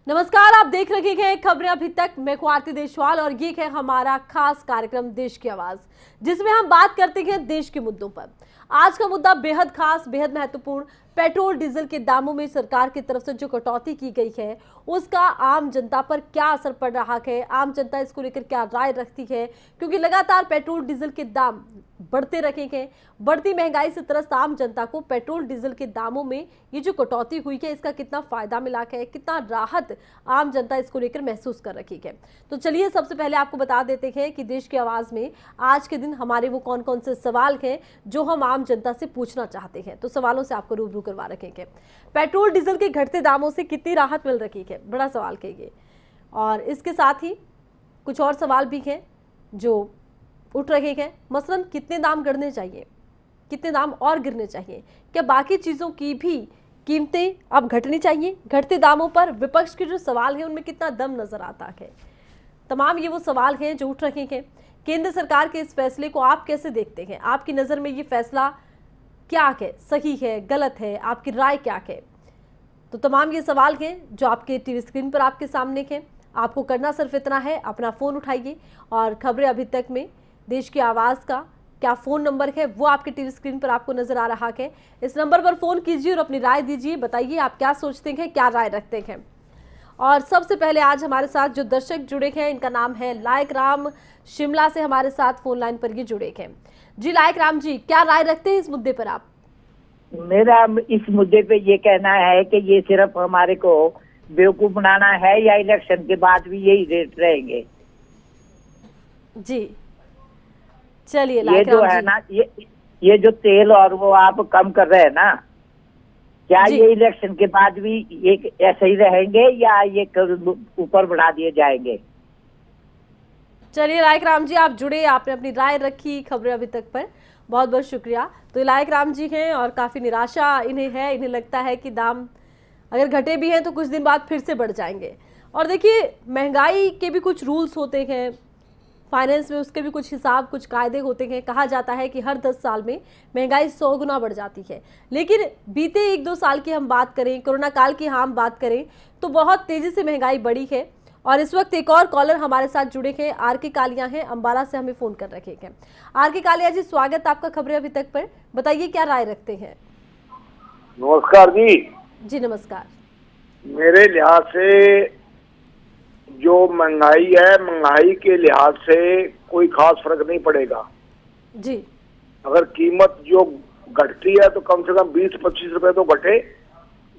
नमस्कार, आप देख रहे हैं खबरें अभी तक। मैं आरती देशवाल और ये है हमारा खास कार्यक्रम देश की आवाज, जिसमें हम बात करते हैं देश के मुद्दों पर। आज का मुद्दा बेहद खास, बेहद महत्वपूर्ण। पेट्रोल डीजल के दामों में सरकार की तरफ से जो कटौती की गई है, उसका आम जनता पर क्या असर पड़ रहा है, आम जनता इसको लेकर क्या राय रखती है, क्योंकि लगातार पेट्रोल डीजल के दाम बढ़ते रहे हैं। बढ़ती महंगाई से त्रस्त आम जनता को पेट्रोल डीजल के दामों में ये जो कटौती हुई है, इसका कितना फायदा मिला है, कितना राहत आम जनता इसको लेकर महसूस कर रही है। तो चलिए सबसे पहले आपको बता देते हैं कि देश की आवाज में आज के दिन हमारे वो कौन कौन से सवाल हैं जो हम आम जनता से पूछना चाहते हैं। तो सवालों से आपको रूबरू करवा रखेंगे। पेट्रोल डीजल के घटते दामों से कितनी राहत मिल रही है, बड़ा सवाल कहिए। और इसके साथ ही कुछ और सवाल भी हैं जो उठ रहे हैं, मसलन कितने दाम गिरने चाहिए, कितने दाम और गिरने चाहिए, क्या बाकी चीज़ों की भी कीमतें अब घटनी चाहिए। घटते दामों पर विपक्ष के जो सवाल हैं उनमें कितना दम नजर आता है। तमाम ये वो सवाल हैं जो उठ रहे हैं। केंद्र सरकार के इस फैसले को आप कैसे देखते हैं, आपकी नज़र में ये फैसला क्या है, सही है, गलत है, आपकी राय क्या है। तो तमाम ये सवाल हैं जो आपके टीवी स्क्रीन पर आपके सामने हैं। आपको करना सिर्फ इतना है, अपना फ़ोन उठाइए और खबरें अभी तक में देश की आवाज़ का क्या फ़ोन नंबर है वो आपके टीवी स्क्रीन पर आपको नजर आ रहा है। इस नंबर पर फ़ोन कीजिए और अपनी राय दीजिए, बताइए आप क्या सोचते हैं, क्या राय रखते हैं। और सबसे पहले आज हमारे साथ जो दर्शक जुड़े हैं, इनका नाम है लायक राम, शिमला से हमारे साथ फोन लाइन पर ये जुड़े हैं। जी लायक राम जी, क्या राय रखते हैं इस मुद्दे पर आप? मेरा इस मुद्दे पे ये कहना है कि ये सिर्फ हमारे को बेवकूफ बनाना है या इलेक्शन के बाद भी यही रेट रहेंगे। जी चलिए, ये जो है ना, ये जो तेल और वो आप कम कर रहे हैं ना, क्या ये इलेक्शन के बाद भी ये ऐसे ही रहेंगे या ये ऊपर बढ़ा दिए जाएंगे? चलिए लायक राम जी, आप जुड़े, आपने अपनी राय रखी खबरें अभी तक पर, बहुत बहुत शुक्रिया। तो लायक राम जी हैं और काफ़ी निराशा इन्हें है, इन्हें लगता है कि दाम अगर घटे भी हैं तो कुछ दिन बाद फिर से बढ़ जाएंगे। और देखिए, महंगाई के भी कुछ रूल्स होते हैं, फाइनेंस में उसके भी कुछ हिसाब, कुछ कायदे होते हैं। कहा जाता है कि हर 10 साल में महंगाई 100 गुना बढ़ जाती है। लेकिन बीते 1-2 साल की हम बात करें, कोरोना काल की हम बात करें, तो बहुत तेज़ी से महंगाई बढ़ी है। और इस वक्त एक और कॉलर हमारे साथ जुड़े हैं, आर.के. कालिया हैं, अम्बाला से हमें फ़ोन कर रखे हैं। आर.के. कालिया जी, स्वागत आपका खबरें अभी तक पर, बताइए क्या राय रखते हैं। नमस्कार जी। जी नमस्कार। मेरे लिहाज से जो महंगाई है, महंगाई के लिहाज से कोई खास फर्क नहीं पड़ेगा जी। अगर कीमत जो घटती है तो कम से कम 20-25 रुपए तो घटे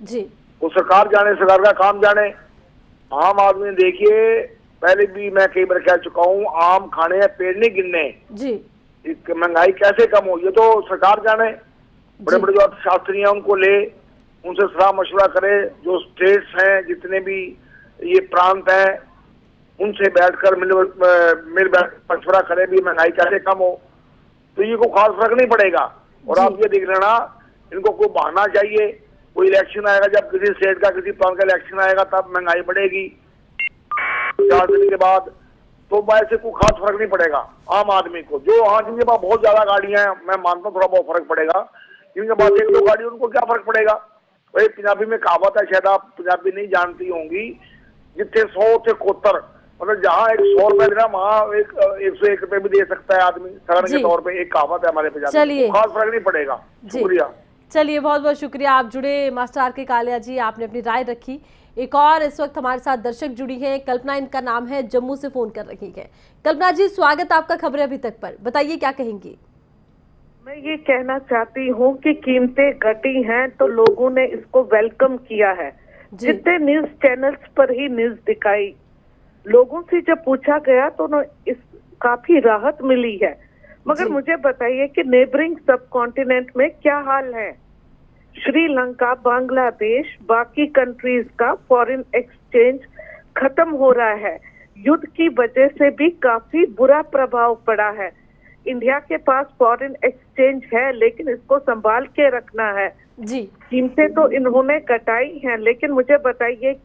जी। वो सरकार जाने, सरकार का काम जाने। आम आदमी देखिए, पहले भी मैं कई बार कह चुका हूँ, आम खाने हैं, पेड़ नहीं गिनने जी। महंगाई कैसे कम हो ये तो सरकार जाने। बड़े बड़े जो अर्थशास्त्री हैं उनको ले, उनसे सलाह मशवरा करे, जो स्टेट्स हैं, जितने भी ये प्रांत हैं, उनसे बैठकर मिल बैठ मशवरा करें भी महंगाई कैसे कम हो, तो ये कोई खास फर्क नहीं पड़ेगा। और आप ये देख लेना, इनको कोई बहाना चाहिए, कोई इलेक्शन आएगा, जब किसी स्टेट का, किसी प्रांत का इलेक्शन आएगा तब महंगाई बढ़ेगी 4 दिन के बाद, तो वैसे कोई खास फर्क नहीं पड़ेगा आम आदमी को। जो हाँ जिनके पास बहुत ज्यादा गाड़ियां हैं, मैं मानता हूँ थोड़ा बहुत फर्क पड़ेगा, जिनके पास 1-2 गाड़ी, उनको क्या फर्क पड़ेगा। वही पंजाबी में कहावत है, शायद आप पंजाबी नहीं जानती होंगी, जितने 100 थे 71, मतलब जहाँ 100 रुपए देना वहाँ 101 रुपए भी दे सकता है आदमी सगन के तौर पे। एक कहावत है हमारे पंजाबी में, खास फर्क नहीं पड़ेगा। शुक्रिया। चलिए, बहुत बहुत शुक्रिया, आप जुड़े मास्टर आर.के. कालिया जी, आपने अपनी राय रखी। एक और इस वक्त हमारे साथ दर्शक जुड़ी है, कल्पना इनका नाम है, जम्मू से फोन कर रही है। कल्पना जी, स्वागत आपका खबरें अभी तक पर, बताइए क्या कहेंगी। मैं ये कहना चाहती हूँ कि कीमतें घटी हैं तो लोगों ने इसको वेलकम किया है। जितने न्यूज चैनल्स पर ही न्यूज दिखाई, लोगों से जब पूछा गया तो इस काफी राहत मिली है। मगर मुझे बताइए कि नेबरिंग सब कॉन्टिनेंट में क्या हाल है। श्रीलंका, बांग्लादेश, बाकी कंट्रीज का फॉरेन एक्सचेंज खत्म हो रहा है। युद्ध की वजह से भी काफी बुरा प्रभाव पड़ा है। इंडिया के पास फॉरेन एक्सचेंज है लेकिन इसको संभाल के रखना है जी। कीमतें तो इन्होंने घटाई हैं, लेकिन मुझे बताइए,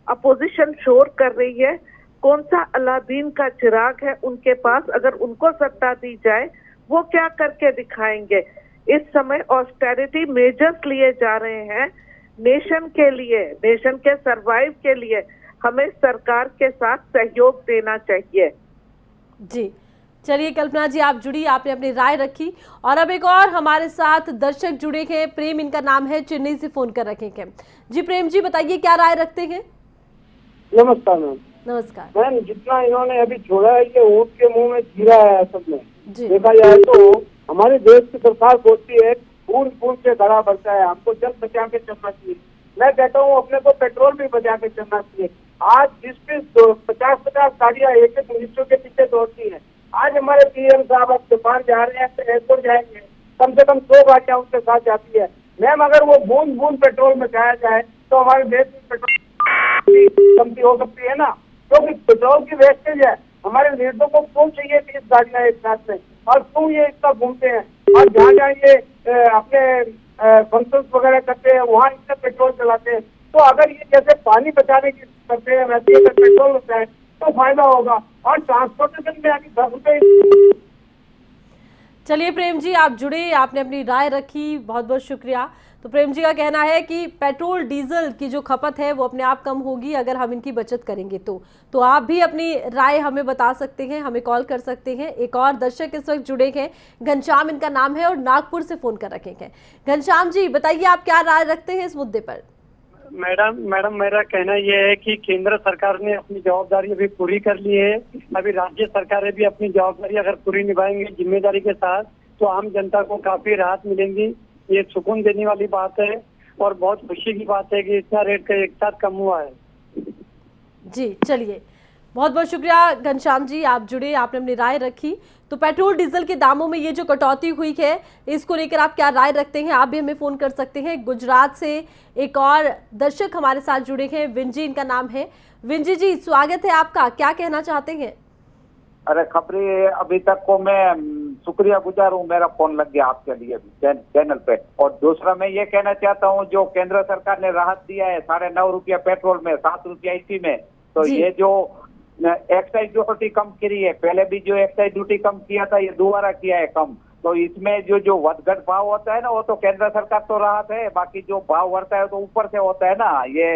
अपोजिशन शोर कर रही है, कौन सा अलादीन का चिराग है उनके पास, अगर उनको सत्ता दी जाए वो क्या करके दिखाएंगे। इस समय ऑस्टेरिटी मेजर्स लिए जा रहे हैं नेशन के लिए, नेशन के सरवाइव के लिए। हमें सरकार के साथ सहयोग देना चाहिए। जी चलिए कल्पना जी, आप जुड़ी, आपने अपनी राय रखी। और अब एक और हमारे साथ दर्शक जुड़े हैं, प्रेम इनका नाम है, चेन्नई से फोन कर रखे हैं। जी प्रेम जी बताइए क्या राय रखते हैं। नमस्कार मैम। नमस्कार मैम, जितना इन्होंने अभी छोड़ा है ये ऊँट के मुंह में जीरा है। असल में देखा जाए तो हमारे देश की सरकार बोलती है बूंद बूंद से घड़ा भरता है, हमको जल बचा के चलना चाहिए। मैं कहता हूँ अपने को पेट्रोल भी बचा के चलना चाहिए। आज 20-50 गाड़ियाँ एक एक मिनिस्टर के पीछे दौड़ती है। आज हमारे पीएम साहब अब दुकान जा रहे हैं तो एयरपोर्ट जाएंगे, कम से कम 100 गाड़ियाँ उनके साथ जाती है। मैम, अगर वो बूंद बूंद पेट्रोल बचाया जाए तो हमारे देश में पेट्रोल कमती हो सकती है ना, क्योंकि पेट्रोल की वेस्टेज है। हमारे लीडरों को क्यों चाहिए 30 गाड़ियाँ एक साथ में, और क्यों ये इतना घूमते हैं, और जहाँ जहाँ ये अपने फंक्शन वगैरह करते हैं वहाँ इतना पेट्रोल चलाते हैं। तो अगर ये जैसे पानी बचाने की करते हैं वैसे अगर पेट्रोल बचाए तो फायदा होगा। और ट्रांसपोर्टेशन में अभी 10 रुपए। चलिए प्रेम जी आप जुड़े, आपने अपनी राय रखी, बहुत बहुत शुक्रिया। तो प्रेम जी का कहना है कि पेट्रोल डीजल की जो खपत है वो अपने आप कम होगी अगर हम इनकी बचत करेंगे तो आप भी अपनी राय हमें बता सकते हैं, हमें कॉल कर सकते हैं। एक और दर्शक इस वक्त जुड़े हैं, घनश्याम इनका नाम है और नागपुर से फोन कर रखे हैं। घनश्याम जी बताइए आप क्या राय रखते हैं इस मुद्दे पर। मैडम मेरा कहना यह है कि केंद्र सरकार ने अपनी जवाबदारी अभी पूरी कर ली है। अभी राज्य सरकारें भी अपनी जवाबदारी अगर पूरी निभाएंगे जिम्मेदारी के साथ तो आम जनता को काफी राहत मिलेंगी। ये सुकून देने वाली बात है और बहुत खुशी की बात है कि इतना रेट का एक साथ कम हुआ है। जी चलिए बहुत बहुत शुक्रिया घनश्याम जी, आप जुड़े, आपने अपनी राय रखी। तो पेट्रोल डीजल के दामों में ये जो कटौती हुई है इसको लेकर आप क्या राय रखते हैं, आप भी हमें फोन कर सकते हैं। गुजरात से एक और दर्शक हमारे साथ जुड़े हैं, विंजी इनका नाम है। विंजी जी स्वागत है आपका, क्या कहना चाहते हैं। अरे खबरी, अभी तक को मैं शुक्रिया गुजार हूँ, मेरा फोन लग गया आपके लिए चैनल पे। और दूसरा मैं ये कहना चाहता हूँ जो केंद्र सरकार ने राहत दिया है 9.5 रुपया पेट्रोल में, 7 रुपया इसी में, तो ये जो एक्साइज ड्यूटी कम करी है, पहले भी जो एक्साइज ड्यूटी कम किया था ये दोबारा किया है कम, तो इसमें जो वधघट भाव होता है ना वो तो केंद्र सरकार तो राहत है, बाकी जो भाव बढ़ता है तो ऊपर से होता है ना, ये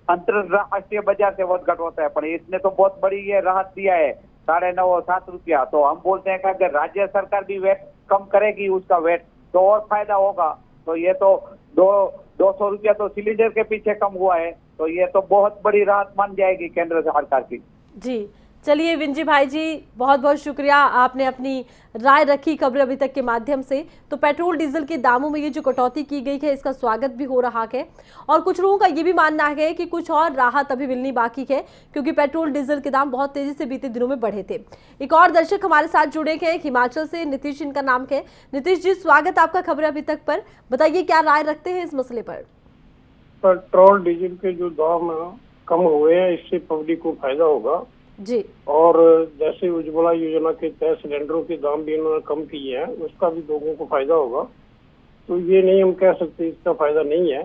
अंतरराष्ट्रीय बाजार से वधघट होता है। पर इसने तो बहुत बड़ी ये राहत दिया है 9.5-7 रुपया। तो हम बोलते हैं कि अगर राज्य सरकार भी वेट कम करेगी उसका वेट तो और फायदा होगा। तो ये तो 200 रुपया तो सिलेंडर के पीछे कम हुआ है, तो ये तो बहुत बड़ी राहत मान जाएगी केंद्र सरकार की। जी चलिए विंजी भाई जी बहुत बहुत शुक्रिया, आपने अपनी राय रखी खबर अभी तक के माध्यम से। तो पेट्रोल डीजल के दामों में ये जो कटौती की गई है इसका स्वागत भी हो रहा है और कुछ लोगों का ये भी मानना है कि कुछ और राहत अभी मिलनी बाकी है क्योंकि पेट्रोल डीजल के दाम बहुत तेजी से बीते दिनों में बढ़े थे। एक और दर्शक हमारे साथ जुड़े हैं, हिमाचल से नीतीश इनका नाम है। नीतीश जी स्वागत आपका खबर अभी तक पर, बताइए क्या राय रखते हैं इस मसले पर। पेट्रोल डीजल के जो दाम कम हुए हैं इससे पब्लिक को फायदा होगा जी, और जैसे उज्ज्वला योजना के तहत सिलेंडरों के दाम भी इन्होंने कम किए हैं उसका भी लोगों को फायदा होगा। तो ये नहीं हम कह सकते इसका फायदा नहीं है।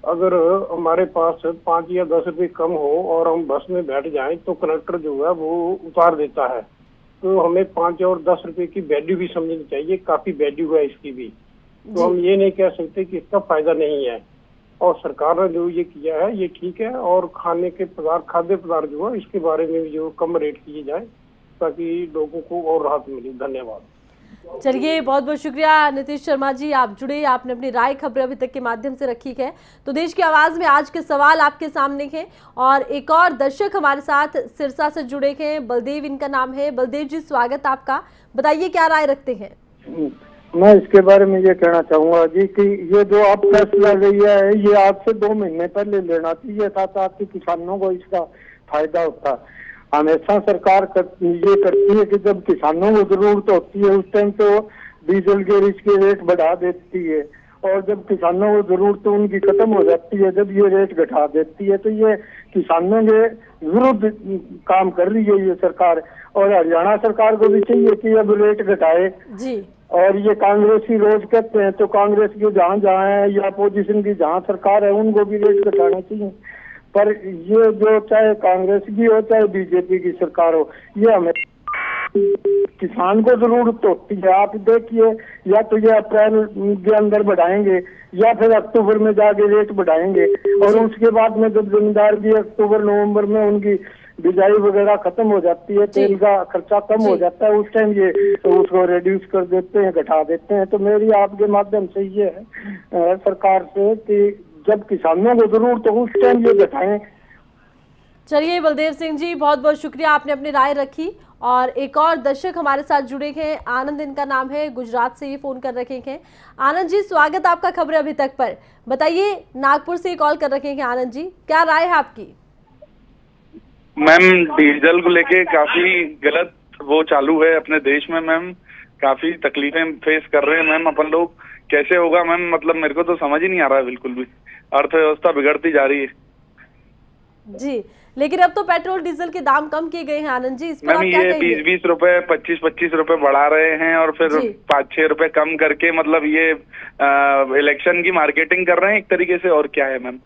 अगर हमारे पास 5 या 10 रुपए कम हो और हम बस में बैठ जाएं तो कंडक्टर जो है वो उतार देता है, तो हमें 5 और 10 रुपए की वैल्यू भी समझनी चाहिए, काफी वैल्यू है इसकी भी। तो हम ये नहीं कह सकते कि इसका फायदा नहीं है। और सरकार ने जो ये किया है ये ठीक है, और खाने के पदार्थ, खाद्य पदार्थ जो है इसके बारे में भी जो कम रेट किए जाए ताकि लोगों को और राहत मिले। धन्यवाद। चलिए बहुत बहुत शुक्रिया नीतीश शर्मा जी, आप जुड़े, आपने अपनी राय खबर अभी तक के माध्यम से रखी है। तो देश की आवाज में आज के सवाल आपके सामने हैं और एक और दर्शक हमारे साथ सिरसा से जुड़े हैं, बलदेव इनका नाम है। बलदेव जी स्वागत आपका, बताइए क्या राय रखते हैं। मैं इसके बारे में ये कहना चाहूंगा जी कि ये जो आप फैसला लिया है ये आज से 2 महीने पहले लेना चाहिए था ताकि किसानों को इसका फायदा होता। हमेशा सरकार ये करती है कि जब किसानों को जरूरत होती है उस टाइम तो डीजल के इसके रेट बढ़ा देती है, और जब किसानों को जरूरत तो उनकी खत्म हो जाती है जब ये रेट घटा देती है। तो ये किसानों के विरुद्ध काम कर रही है ये सरकार, और हरियाणा सरकार को भी चाहिए कि अब रेट घटाए जी। और ये कांग्रेसी रोज कहते हैं तो कांग्रेस की जहाँ जहाँ है या अपोजिशन की जहाँ सरकार है उनको भी रेट घटाना चाहिए, पर ये जो चाहे कांग्रेस की हो चाहे बीजेपी की सरकार हो ये हमें किसान को जरूरत होती है। आप देखिए, या तो ये अप्रैल के अंदर बढ़ाएंगे या फिर अक्टूबर में जाके रेट बढ़ाएंगे, और उसके बाद में जब जमींदार की अक्टूबर नवंबर में उनकी बिजाई वगैरह खत्म हो जाती है, तेल का खर्चा कम हो जाता है, उस टाइम ये उसको रिड्यूस कर देते हैं, घटा देते हैं। तो मेरी आपके माध्यम से ये है सरकार से कि जब किसानों को जरूरत हो उस टाइम ये घटाएं। चलिए बलदेव सिंह जी, बहुत बहुत शुक्रिया, आपने अपनी राय रखी। और एक और दर्शक हमारे साथ जुड़े हैं, आनंद इनका नाम है, गुजरात से ये फोन कर रखे हैं। आनंद जी, स्वागत आपका खबरें अभी तक पर। बताइए, नागपुर से कॉल कर रखे हैं आनंद जी, क्या राय है आपकी? मैम, डीजल को लेके काफी गलत वो चालू है अपने देश में मैम, काफी तकलीफें फेस कर रहे हैं मैम अपन लोग। कैसे होगा मैम, मतलब मेरे को तो समझ ही नहीं आ रहा है बिल्कुल भी, अर्थव्यवस्था बिगड़ती जा रही है जी। लेकिन अब तो पेट्रोल डीजल के दाम कम किए गए हैं आनंद जी, इस पर मैम। आप क्या ये कहेंगे? 20-20 रुपए 25-25 रुपए बढ़ा रहे हैं और फिर 5-6 रुपए कम करके, मतलब ये इलेक्शन की मार्केटिंग कर रहे हैं एक तरीके से, और क्या है मैम।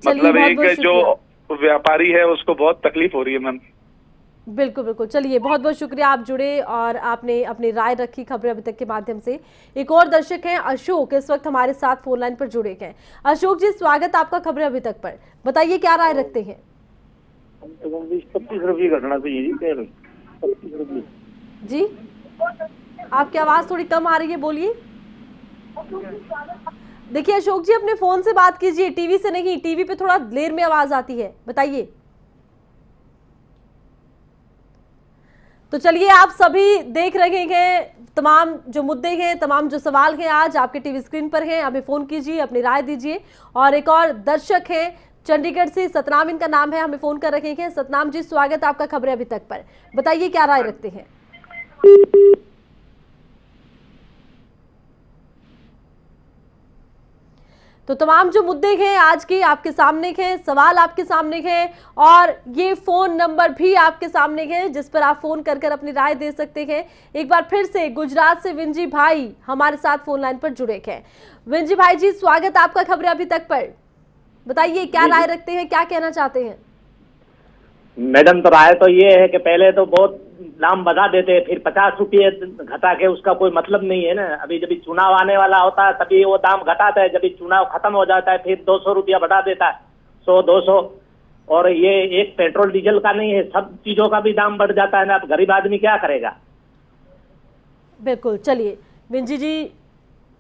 मतलब एक जो व्यापारी है उसको बहुत तकलीफ हो रही है मैम। बिल्कुल बिल्कुल। चलिए, बहुत बहुत शुक्रिया, आप जुड़े और आपने अपनी राय रखी खबरें अभी तक के माध्यम से। एक और दर्शक हैं अशोक, इस वक्त हमारे साथ फोन लाइन पर जुड़े हैं। अशोक जी, स्वागत आपका खबरें अभी तक पर। बताइए, क्या राय रखते हैं? 20-25 रुपये घटना चाहिए जी, 25 रुपये जी। आपकी आवाज थोड़ी कम आ रही है, बोलिए। देखिए अशोक जी, अपने फोन से बात कीजिए, टीवी से नहीं, टीवी पे थोड़ा देर में आवाज आती है। बताइए। तो चलिए, आप सभी देख रहे हैं तमाम जो मुद्दे हैं, तमाम जो सवाल हैं आज आपके टीवी स्क्रीन पर हैं। हमें फोन कीजिए, अपनी राय दीजिए। और एक और दर्शक हैं चंडीगढ़ से, सतनाम इनका नाम है, हमें फोन कर रखे हैं। सतनाम जी, स्वागत आपका खबरें अभी तक पर। बताइए, क्या राय रखते हैं? तो तमाम जो मुद्दे हैं आज की आपके सामने हैं, सवाल आपके सामने हैं, और ये फोन नंबर भी आपके सामने है जिस पर आप फोन कर अपनी राय दे सकते हैं। एक बार फिर से गुजरात से विंजी भाई हमारे साथ फोन लाइन पर जुड़े हैं। विंजी भाई जी, स्वागत आपका खबरें अभी तक पर। बताइए, क्या राय रखते हैं, क्या कहना चाहते हैं? मैडम, तो राय तो ये है कि पहले तो बहुत दाम बढ़ा देते, फिर 50 रुपये घटा के, उसका कोई मतलब नहीं है ना। अभी जब चुनाव आने वाला होता है तभी वो दाम घटाता है, जब चुनाव खत्म हो जाता है फिर 200 रुपया बढ़ा देता है, 100-200। और ये एक पेट्रोल डीजल का नहीं है, सब चीजों का भी दाम बढ़ जाता है ना। अब गरीब आदमी क्या करेगा? बिल्कुल। चलिए विंजी जी,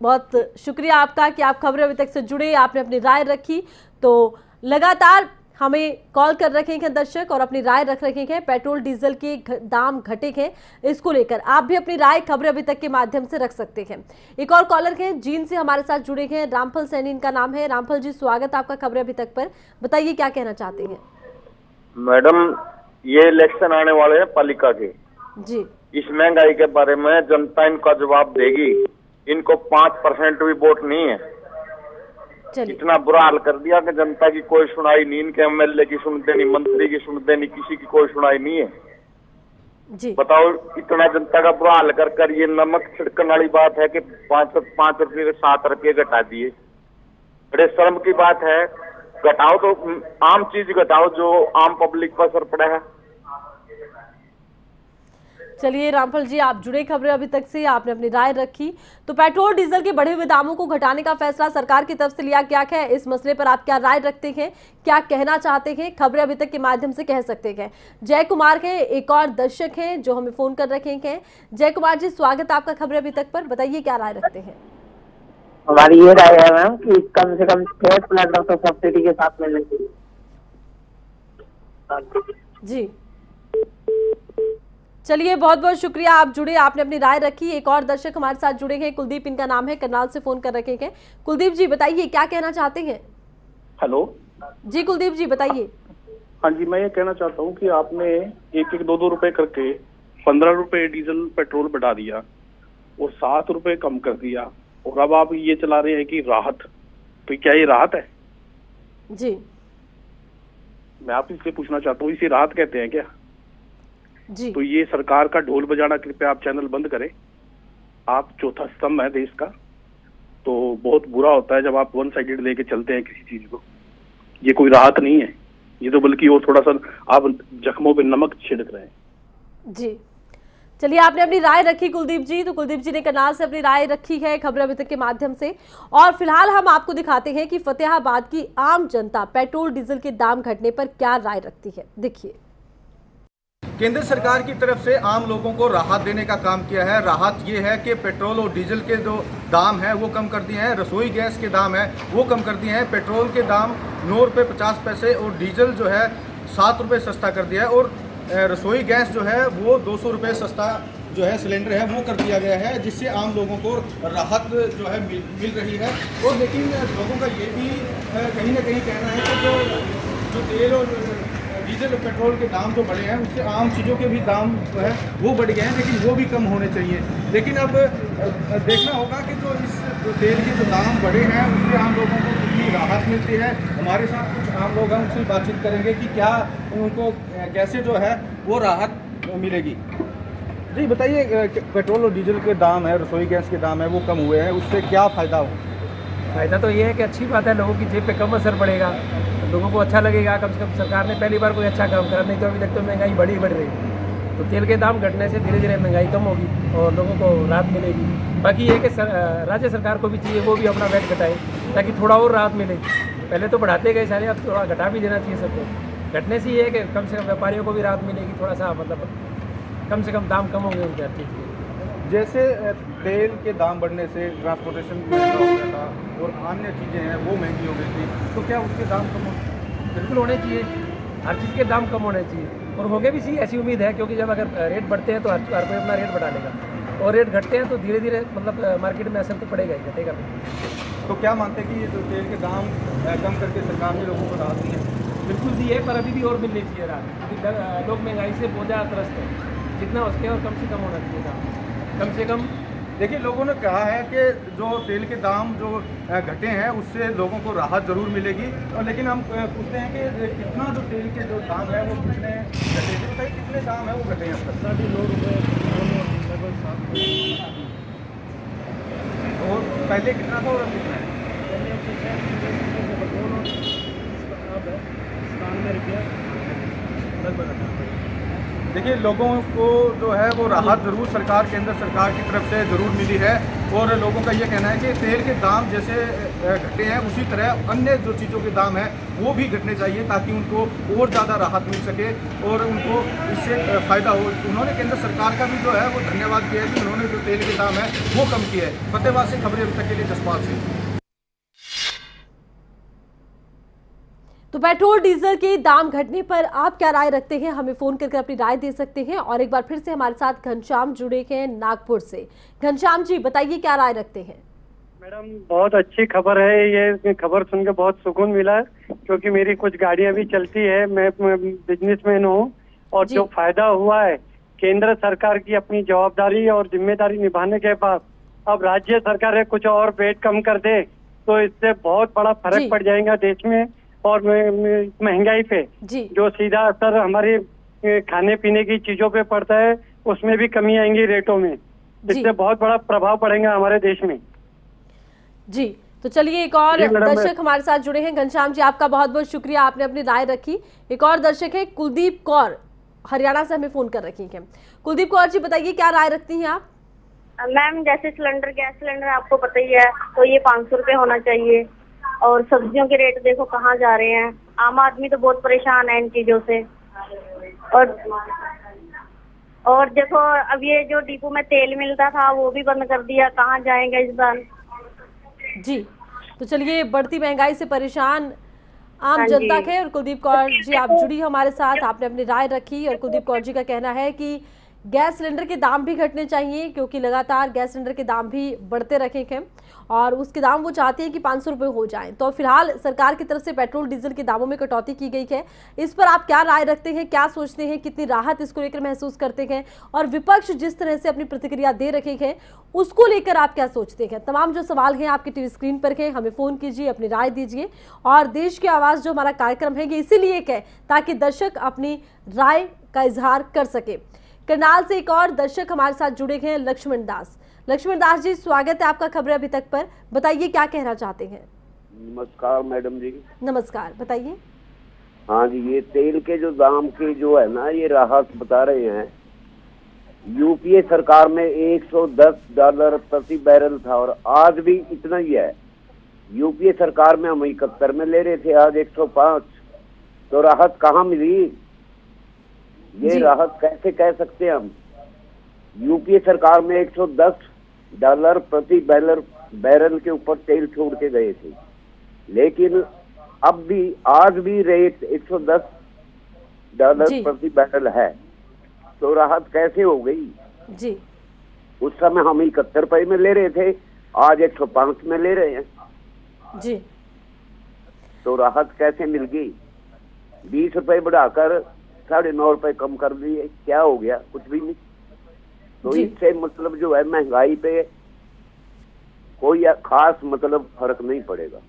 बहुत शुक्रिया आपका कि आप खबरें अभी तक से जुड़े, आपने अपनी राय रखी। तो लगातार हमें कॉल कर रखे हैं दर्शक और अपनी राय रख रखे हैं, पेट्रोल डीजल के दाम घटे हैं, इसको लेकर आप भी अपनी राय खबरें अभी तक के माध्यम से रख सकते हैं। एक और कॉलर हैं जीन से हमारे साथ जुड़े हैं, रामफल सैनी इनका नाम है। रामफल जी, स्वागत आपका खबरें अभी तक पर। बताइए, क्या कहना चाहते हैं? मैडम, ये इलेक्शन आने वाले हैं पालिका के जी, इस महंगाई के बारे में जनता इनका जवाब देगी। इनको 5% भी वोट नहीं है। इतना बुरा हाल कर दिया कि जनता की कोई सुनाई नहीं, इनके एमएलए की सुनते नहीं, मंत्री की सुनते नहीं, किसी की कोई सुनाई नहीं है जी। बताओ, इतना जनता का बुरा हाल कर ये नमक छिड़कने वाली बात है कि 5 रुपये 7 रुपये घटा दिए। बड़े शर्म की बात है। घटाओ तो आम चीज घटाओ जो आम पब्लिक पर असर पड़ा है। चलिए रामफल जी, आप जुड़े खबरें अभी तक से, आपने अपनी राय रखी। तो पेट्रोल डीजल के बढ़े हुए दामों को घटाने का फैसला सरकार की तरफ से लिया गया है, इस मसले पर आप क्या राय रखते हैं, क्या कहना चाहते हैं, खबरें अभी तक के माध्यम से कह सकते हैं। जय कुमार के एक और दर्शक हैं जो हमें फोन कर रखे हैं। जय कुमार जी, स्वागत आपका खबरें अभी तक पर। बताइए, क्या राय रखते हैं? हमारी ये राय है मैम कि कम से कम 6 तो सब्सिडी के साथ मिलनी चाहिए। जी, चलिए बहुत बहुत शुक्रिया, आप जुड़े, आपने अपनी राय रखी। एक और दर्शक हमारे साथ जुड़े हैं, कुलदीप इनका नाम है, करनाल से फोन कर रखे हैं। कुलदीप जी, बताइए, क्या कहना चाहते हैं? हेलो जी कुलदीप जी, बताइए। हाँ जी, मैं ये कहना चाहता हूँ कि आपने 1-2 रुपए करके 15 रुपए डीजल पेट्रोल बढ़ा दिया और 7 रुपए कम कर दिया, और अब आप ये चला रहे हैं कि राहत। तो क्या ये राहत है? जी, मैं आप इससे पूछना चाहता हूँ, इसे राहत कहते हैं क्या? जी। तो ये सरकार का ढोल बजाना, कृपया आप चैनल बंद करें। आप चौथा स्तंभ है देश का, तो बहुत बुरा होता है जब आप वन साइडेड लेके चलते हैं किसी चीज को। ये कोई राहत नहीं है, ये तो बल्कि और थोड़ा सा आप जख्मों पे नमक छिड़क रहे हैं। जी, चलिए, आपने अपनी राय रखी कुलदीप जी। तो कुलदीप जी ने करनाल से अपनी राय रखी है खबर अभी तक के माध्यम से। और फिलहाल हम आपको दिखाते हैं कि फतेहाबाद की आम जनता पेट्रोल डीजल के दाम घटने पर क्या राय रखती है। देखिए, केंद्र सरकार की तरफ से आम लोगों को राहत देने का काम किया है। राहत ये है कि पेट्रोल और डीजल के जो दाम है वो कम कर दिए हैं, रसोई गैस के दाम है वो कम कर दिए हैं। पेट्रोल के दाम 9 रुपये 50 पैसे और डीजल जो है 7 रुपये सस्ता कर दिया है। और रसोई गैस जो है वो 200 रुपये सस्ता जो है सिलेंडर है वो कर दिया गया है, जिससे आम लोगों को राहत जो है मिल रही है। और लेकिन लोगों का ये भी कहीं ना कहीं कहना है कि जो तेल और डीजल पेट्रोल के दाम जो बढ़े हैं उससे आम चीज़ों के भी दाम जो है वो बढ़ गए हैं, लेकिन वो भी कम होने चाहिए। लेकिन अब देखना होगा कि जो इस तेल के जो दाम बढ़े हैं उससे आम लोगों को कितनी राहत मिलती है। हमारे साथ कुछ आम लोग हैं, उनसे बातचीत करेंगे कि क्या उनको कैसे जो है वो राहत मिलेगी। जी बताइए, पेट्रोल और डीजल के दाम है, रसोई गैस के दाम है वो कम हुए हैं, उससे क्या फ़ायदा हो? फ़ायदा तो ये है कि अच्छी बात है, लोगों की जेब पे कम असर पड़ेगा, लोगों को अच्छा लगेगा। कम से कम सरकार ने पहली बार कोई अच्छा काम करा, नहीं तो अभी तक तो महंगाई बढ़ रही है। तो तेल के दाम घटने से धीरे धीरे महंगाई कम होगी और लोगों को राहत मिलेगी। बाकी ये कि राज्य सरकार को भी चाहिए वो भी अपना वैट घटाए ताकि थोड़ा और राहत मिले। पहले तो बढ़ाते गए सारे, अब थोड़ा घटा भी देना चाहिए सबको। घटने से ये है कि कम से कम व्यापारियों को भी राहत मिलेगी, थोड़ा सा मतलब कम से कम दाम कम होंगे उनके हर चीज़ के। जैसे तेल के दाम बढ़ने से ट्रांसपोर्टेशन महंगा हो गया था और अन्य चीज़ें हैं वो महंगी हो गई थी, तो क्या उसके दाम कम बिल्कुल होने चाहिए, हर चीज़ के दाम कम होने चाहिए और होंगे भी सी ऐसी उम्मीद है, क्योंकि जब अगर रेट बढ़ते हैं तो हर कोई अपना रेट बढ़ा लेगा और रेट घटते हैं तो धीरे धीरे मतलब मार्केट में असर तो पड़ेगा ही, घटेगा। तो क्या मानते हैं कि ये जो तेल के दाम कम करके सरकार ने लोगों को राहत दी है? बिल्कुल दी है, पर अभी भी और मिलनी चाहिए राहत, क्योंकि लोग महंगाई से बहुत ज़्यादा त्रस्त है। जितना उसके और कम से कम होना चाहिए दाम, कम से कम। देखिए, लोगों ने कहा है कि जो तेल के दाम जो घटे हैं उससे लोगों को राहत ज़रूर मिलेगी। और लेकिन हम पूछते हैं कि कितना जो तेल के जो दाम है वो कितने घटे थे, बताइए कितने दाम है वो घटे हैं अब तक? 9.5 रुपये लगभग 7 रुपये। और पहले कितना था और अब कितना है? अब 97 रुपया लगभग। देखिए, लोगों को जो है वो राहत ज़रूर केंद्र सरकार की तरफ से ज़रूर मिली है। और लोगों का ये कहना है कि तेल के दाम जैसे घटे हैं उसी तरह अन्य जो चीज़ों के दाम हैं वो भी घटने चाहिए ताकि उनको और ज़्यादा राहत मिल सके और उनको इससे फ़ायदा हो। उन्होंने केंद्र सरकार का भी जो है वो धन्यवाद किया है कि उन्होंने जो तेल के दाम है वो कम किए हैं। फतेहाबाद से खबरें अभी तक के लिए जसपाल सिंह। तो पेट्रोल डीजल के दाम घटने पर आप क्या राय रखते हैं, हमें फोन करके अपनी राय दे सकते हैं। और एक बार फिर से हमारे साथ घनश्याम जुड़े हैं नागपुर से। घनश्याम जी बताइए क्या राय रखते हैं? मैडम, बहुत अच्छी खबर है ये, खबर सुन के बहुत सुकून मिला, क्योंकि मेरी कुछ गाड़ियां भी चलती है, मैं बिजनेसमैन हूँ। और जो फायदा हुआ है केंद्र सरकार की अपनी जवाबदारी और जिम्मेदारी निभाने के बाद अब राज्य सरकार कुछ और वेट कम कर दे तो इससे बहुत बड़ा फर्क पड़ जाएगा देश में। और महंगाई पे जो सीधा असर हमारे खाने पीने की चीजों पे पड़ता है उसमें भी कमी आएंगी रेटों में, इससे बहुत बड़ा प्रभाव पड़ेगा हमारे देश में। जी तो चलिए, एक और दर्शक हमारे साथ जुड़े हैं। घनश्याम जी आपका बहुत बहुत शुक्रिया, आपने अपनी राय रखी। एक और दर्शक है कुलदीप कौर, हरियाणा से हमें फोन कर रखी है। कुलदीप कौर जी बताइए क्या राय रखती हैं आप? मैम, जैसे गैस सिलेंडर आपको पता ही है, तो ये 500 रुपए होना चाहिए। और सब्जियों के रेट देखो कहाँ जा रहे हैं, आम आदमी तो बहुत परेशान है इन चीजों से। और देखो अब ये जो डिपो में तेल मिलता था वो भी बंद कर दिया, कहाँ जाएंगे इस बार? जी तो चलिए, बढ़ती महंगाई से परेशान आम जनता है। और कुलदीप कौर जी आप जुड़ी हमारे साथ, आपने अपनी राय रखी। और कुलदीप कौर जी का कहना है कि गैस सिलेंडर के दाम भी घटने चाहिए, क्योंकि लगातार गैस सिलेंडर के दाम भी बढ़ते रखे हैं और उसके दाम वो चाहते हैं कि 500 रुपये हो जाएं। तो फिलहाल सरकार की तरफ से पेट्रोल डीजल के दामों में कटौती की गई है, इस पर आप क्या राय रखते हैं, क्या सोचते हैं, कितनी राहत इसको लेकर महसूस करते हैं? और विपक्ष जिस तरह से अपनी प्रतिक्रिया दे रखे हैं उसको लेकर आप क्या सोचते हैं? तमाम जो सवाल हैं आपके टीवी स्क्रीन पर हैं, हमें फ़ोन कीजिए, अपनी राय दीजिए। और देश की आवाज़ जो हमारा कार्यक्रम है ये इसीलिए है ताकि दर्शक अपनी राय का इजहार कर सके। करनाल से एक और दर्शक हमारे साथ जुड़े हैं, लक्ष्मण दास। लक्ष्मण दास जी स्वागत है आपका खबरें अभी तक पर, बताइए क्या कहना चाहते हैं? नमस्कार मैडम जी। नमस्कार, बताइए। हाँ जी, ये तेल के जो दाम के जो है ना ये राहत बता रहे हैं, यूपीए सरकार में $110 प्रति बैरल था और आज भी इतना ही है। यूपीए सरकार में हम 71 में ले रहे थे, आज 105। तो राहत कहाँ मिली? ये राहत कैसे कह सकते हैं हम? यूपीए सरकार में $110 प्रति बैरल के ऊपर तेल छोड़ के गए थे, लेकिन अब भी आज भी रेट $110 प्रति बैरल है। तो राहत कैसे हो गई? जी, उस समय हम 71 रुपए में ले रहे थे, आज 105 में ले रहे हैं जी। तो राहत कैसे मिल गई? 20 रुपए बढ़ाकर 9.5 रुपए कम कर दिए, क्या हो गया? कुछ भी नहीं। तो इससे मतलब जो है महंगाई पे कोई खास मतलब फर्क नहीं पड़ेगा।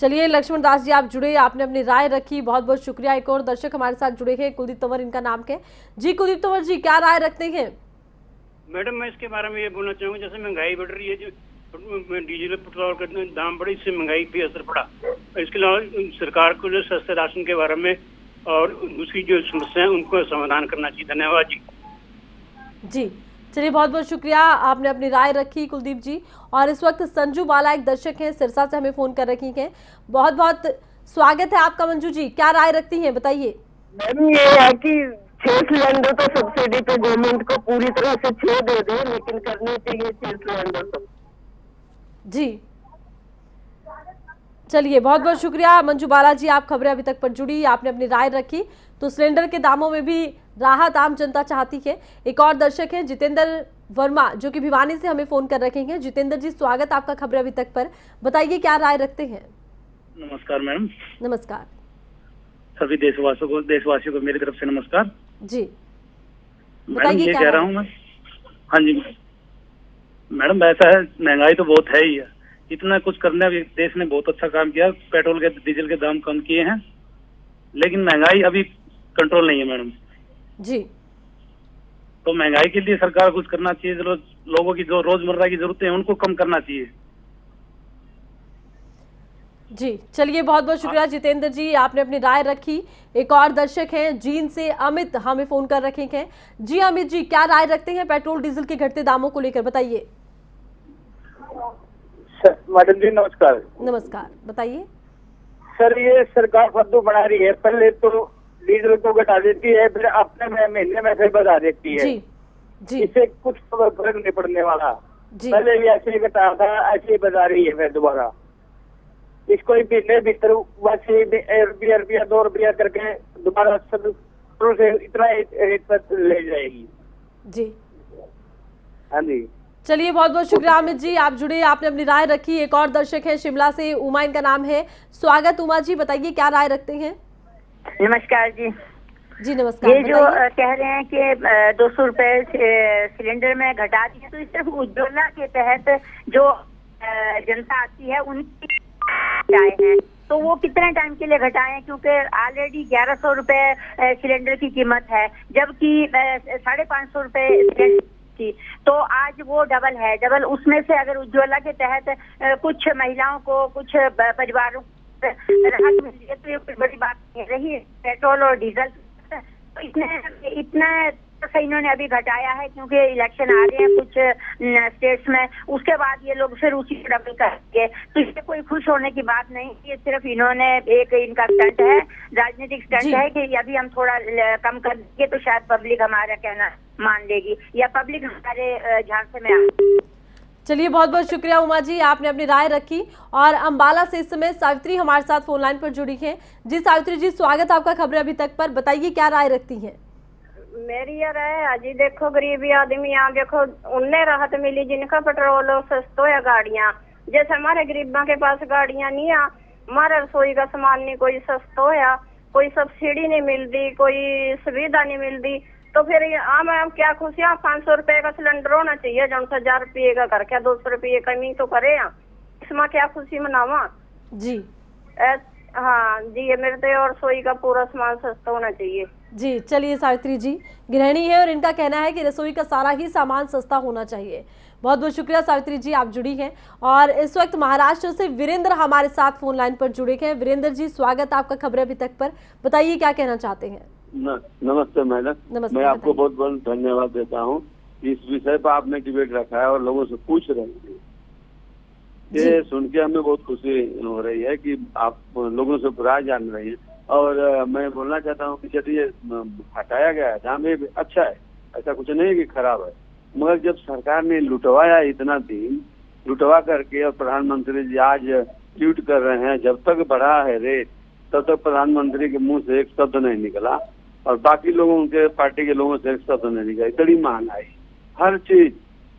चलिए लक्ष्मण दास जी, आप जुड़े, आपने अपनी राय रखी, बहुत बहुत शुक्रिया। एक और दर्शक हमारे साथ जुड़े हैं, कुलदीप तंवर इनका नाम है जी। कुलदीप तंवर जी, क्या राय रखते हैं? मैडम, मैं इसके बारे में ये बोलना चाहूँगा, जैसे महंगाई बढ़ रही है, जो डीजल पेट्रोल का दाम बढ़े, इससे महंगाई पे असर पड़ा। इसके अलावा सरकार को जो सस्ते राशन के बारे में और दूसरी जो समस्या है उनको समाधान करना चाहिए। धन्यवाद जी। जी, चलिए बहुत बहुत शुक्रिया, आपने अपनी राय रखी कुलदीप जी। और इस वक्त संजू बाला एक दर्शक हैं, सिरसा से हमें फोन कर रखी हैं। बहुत बहुत स्वागत है आपका मंजू जी, क्या राय रखती हैं, बताइए। मैम, ये है कि 6 सिलेंडर तो सब्सिडी पे गवर्नमेंट को पूरी तरह से 6 दे दे, लेकिन करनी चाहिए 6 सिलेंडर तो। जी, चलिए बहुत बहुत शुक्रिया मंजू बाला जी, आप खबरें अभी तक पर जुड़ी, आपने अपनी राय रखी। तो सिलेंडर के दामों में भी राहत आम जनता चाहती है। एक और दर्शक हैं जितेंद्र वर्मा, जो कि भिवानी से हमें फोन कर रखे हैं। जितेंद्र जी, स्वागत आपका खबरें अभी तक पर, बताइए क्या राय रखते हैं। नमस्कार मैडम। नमस्कार। सभी देशवासियों को मेरी तरफ से नमस्कार जी। मैडम, ये कह रहा हूँ मैं, हाँ जी मैडम, ऐसा है, महंगाई तो बहुत है ही है, इतना कुछ करने अभी देश ने बहुत अच्छा काम किया, पेट्रोल के डीजल के दाम कम किए हैं, लेकिन महंगाई अभी कंट्रोल नहीं है मैडम जी। तो महंगाई के लिए सरकार कुछ करना चाहिए, लोगों की जो रोजमर्रा की जरूरतें हैं उनको कम करना चाहिए। जी, चलिए बहुत बहुत शुक्रिया जितेंद्र जी, आपने अपनी राय रखी। एक और दर्शक हैं जींद से अमित, हमें फोन कर रखे हैं। जी अमित जी, क्या राय रखते हैं पेट्रोल डीजल के घटते दामों को लेकर, बताइए। मैडम जी नमस्कार। नमस्कार, बताइए। सर, ये सरकार फद्दू बना रही है, पहले तो डीजल को घटा देती है, फिर अपने महीने में फिर बढ़ा देती है। जी। इससे कुछ फर्क नहीं पड़ने वाला। पहले भी ऐसे ही घटा था, ऐसे ही बढ़ा रही है फिर दोबारा। इसको ही महीने भीतर बस रुपया 2 रुपया करके दोबारा सब से इतना रेट पर ले जाएगी। जी, हाँ जी। चलिए बहुत बहुत शुक्रिया अमित जी, आप जुड़े, आपने अपनी राय रखी। एक और दर्शक है शिमला से, उमा इनका नाम है। स्वागत उमा जी, बताइए क्या राय रखते हैं। नमस्कार जी। जी नमस्कार। ये जो कह रहे हैं कि 200 रुपए सिलेंडर में घटा दिए, तो इस सिर्फ उज्ज्वला के तहत जो जनता आती है उनकी घटाए हैं, तो वो कितने टाइम के लिए घटाए हैं, क्योंकि ऑलरेडी 1100 रुपए सिलेंडर की कीमत है, जबकि 550 रुपए सिलेंडर थी, तो आज वो डबल है। डबल उसमें से अगर उज्ज्वला के तहत कुछ महिलाओं को, कुछ परिवारों को राहत मिल है, तो ये कोई बड़ी बात नहीं रही। पेट्रोल और डीजल तो इतना इन्होंने अभी घटाया है क्योंकि इलेक्शन आ रहे हैं कुछ स्टेट्स में, उसके बाद ये लोग फिर उसी डबल करेंगे, तो इससे कोई खुश होने की बात नहीं। ये सिर्फ इन्होंने एक इनका स्टंट है, राजनीतिक स्टंट है कि अभी हम थोड़ा कम कर देंगे तो शायद पब्लिक हमारा कहना मान लेगी या पब्लिक हमारे झांसे में आ। चलिए बहुत बहुत शुक्रिया उमा जी, आपने अपनी राय रखी। और अंबाला से इस समय सावित्री हमारे साथ फोन लाइन पर जुड़ी है। जी सावित्री जी, स्वागत आपका खबरें अभी तक पर, बताइए क्या राय रखती हैं। मेरी ये राय है जी, देखो गरीबी आदमी यहाँ देखो उन्हें राहत मिली जिनका पेट्रोल सस्तो है, गाड़ियाँ जैसे हमारे गरीबों के पास गाड़ियाँ नहीं है, हमारा रसोई का सामान नहीं कोई सस्तो है, कोई सब्सिडी नहीं मिलती, कोई सुविधा नहीं मिलती, तो फिर आम क्या खुशियाँ 500 रुपए का सिलेंडर होना चाहिए, जन 1000 रुपये का कर क्या 200 रुपये कमी तो करे, इसमें क्या खुशी मनावा जी। हाँ जी, ये मेरे तो और रसोई का पूरा सामान सस्ता होना चाहिए जी। चलिए सावित्री जी गृहिणी है और इनका कहना है कि रसोई का सारा ही सामान सस्ता होना चाहिए। बहुत बहुत शुक्रिया सावित्री जी, आप जुड़ी हैं। और इस वक्त महाराष्ट्र से वीरेंद्र हमारे साथ फोन लाइन पर जुड़े हैं। वीरेंद्र जी, स्वागत आपका खबरें अभी तक पर, बताइए क्या कहना चाहते हैं। नमस्ते मैडम, मैं आपको बहुत बहुत धन्यवाद देता हूँ। इस विषय पर आपने डिबेट रखा है और लोगों से पूछ रहे हैं। ये सुन के हमें बहुत खुशी हो रही है कि आप लोगों से राय जान रही हैं। और मैं बोलना चाहता हूँ कि यदि ये हटाया गया है दाम, ये अच्छा है, ऐसा कुछ नहीं कि खराब है, मगर जब सरकार ने लुटवाया इतना दिन, लुटवा करके और प्रधानमंत्री जी आज ट्वीट कर रहे हैं जब तक बढ़ा है रेट तब तक प्रधानमंत्री के मुंह से एक शब्द नहीं निकला और बाकी लोगों के पार्टी के लोगों से एक शब्द नहीं निकला। इतनी महंगाई, हर चीज,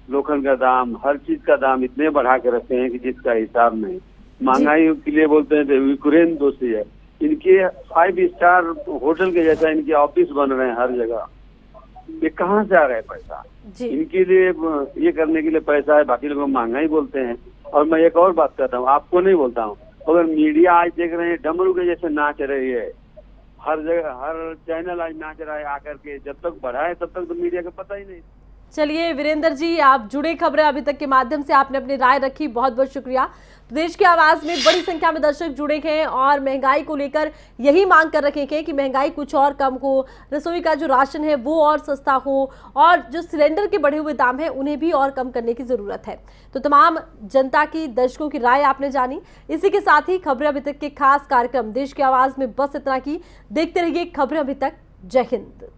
लोखंड का दाम, हर चीज का दाम इतने बढ़ा के रखे हैं कि जिसका हिसाब नहीं। महंगाई के लिए बोलते हैं तो यूक्रेन दोषी है, इनके 5 स्टार होटल के जैसा इनके ऑफिस बन रहे हैं हर जगह। ये कहाँ से आ रहा है पैसा? इनके लिए ये करने के लिए पैसा है, बाकी लोग महंगाई बोलते हैं। और मैं एक और बात करता हूँ, आपको नहीं बोलता हूँ, अगर मीडिया आज देख रहे हैं डमरू के जैसे नाच रही है, हर जगह हर चैनल आज नाच रहा है आकर के, जब तक बढ़ा है तब तक तो मीडिया का पता ही नहीं। चलिए वीरेंद्र जी, आप जुड़े खबरें अभी तक के माध्यम से आपने अपनी राय रखी, बहुत बहुत शुक्रिया। तो देश की आवाज में बड़ी संख्या में दर्शक जुड़े हैं और महंगाई को लेकर यही मांग कर रखे हैं कि महंगाई कुछ और कम हो, रसोई का जो राशन है वो और सस्ता हो और जो सिलेंडर के बढ़े हुए दाम हैं उन्हें भी और कम करने की जरूरत है। तो तमाम जनता की, दर्शकों की राय आपने जानी। इसी के साथ ही खबरें अभी तक के खास कार्यक्रम देश की आवाज में बस इतना ही। देखते रहिए खबरें अभी तक। जय हिंद।